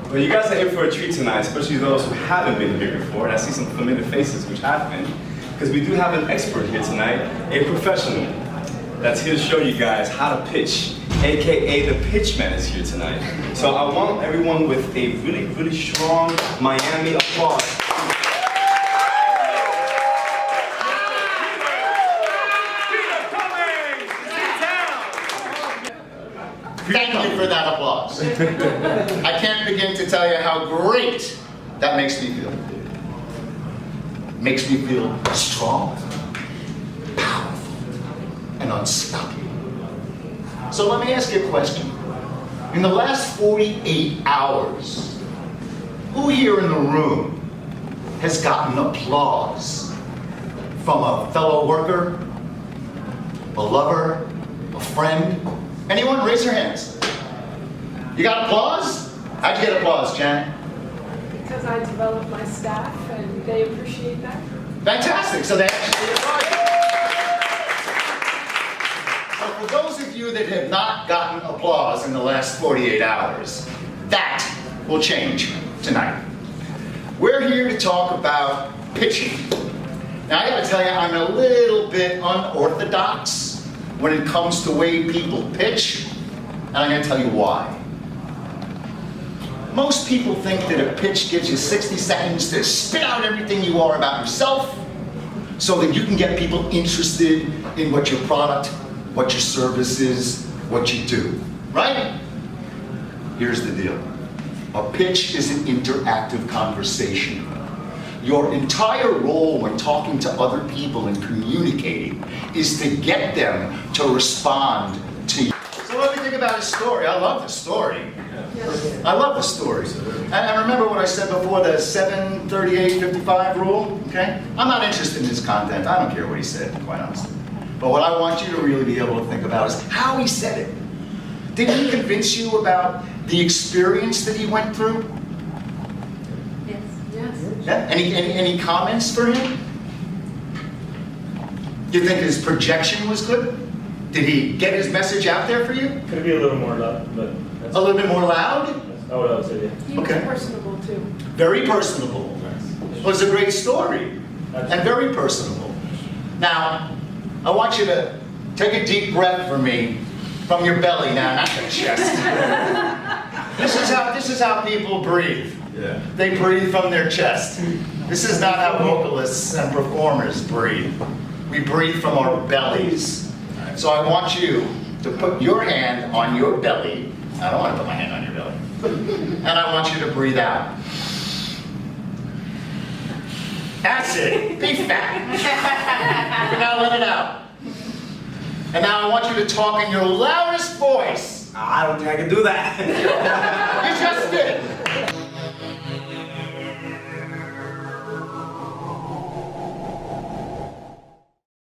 Well, you guys are in for a treat tonight, especially those who haven't been here before. And I see some familiar faces which have been, because we do have an expert here tonight, a professional that's here to show you guys how to pitch, aka the pitch man is here tonight. So I want everyone with a really, really strong Miami applause. Thank you for that applause. I can't begin to tell you how great that makes me feel. Makes me feel strong, powerful, and unstoppable. So let me ask you a question. In the last 48 hours, who here in the room has gotten applause from a fellow worker, a lover, a friend? Anyone? Raise your hands. You got applause? How'd you get applause, Jan? Because I developed my staff and they appreciate that. Fantastic. So they actually applaud you. So for those of you that have not gotten applause in the last 48 hours, that will change tonight. We're here to talk about pitching. Now I gotta tell you, I'm a little bit unorthodox when it comes to the way people pitch, and I'm going to tell you why. Most people think that a pitch gives you 60 seconds to spit out everything you are about yourself so that you can get people interested in what your product, what your service is, what you do, right? Here's the deal. A pitch is an interactive conversation. Your entire role when talking to other people and communicating is to get them to respond to you. So let me think about a story. I love the story. Yes. I love the story. And remember what I said before, the 7:38:55 rule, okay? I'm not interested in his content. I don't care what he said, quite honestly. But what I want you to really be able to think about is how he said it. Did he convince you about the experience that he went through? Yeah? Any comments for him? You think his projection was good? Did he get his message out there for you? Could be a little more loud, but that's A little bit more loud? Oh, what else? Yeah. He was Okay. personable too. Very personable. It was a great story. And very personable. Now, I want you to take a deep breath for me from your belly now, not your chest. This is how people breathe. Yeah. They breathe from their chest. This is not how vocalists and performers breathe. We breathe from our bellies. So I want you to put your hand on your belly. I don't want to put my hand on your belly. And I want you to breathe out. That's it. Be fat. Now let it out. And now I want you to talk in your loudest voice. I don't think I can do that. You just did.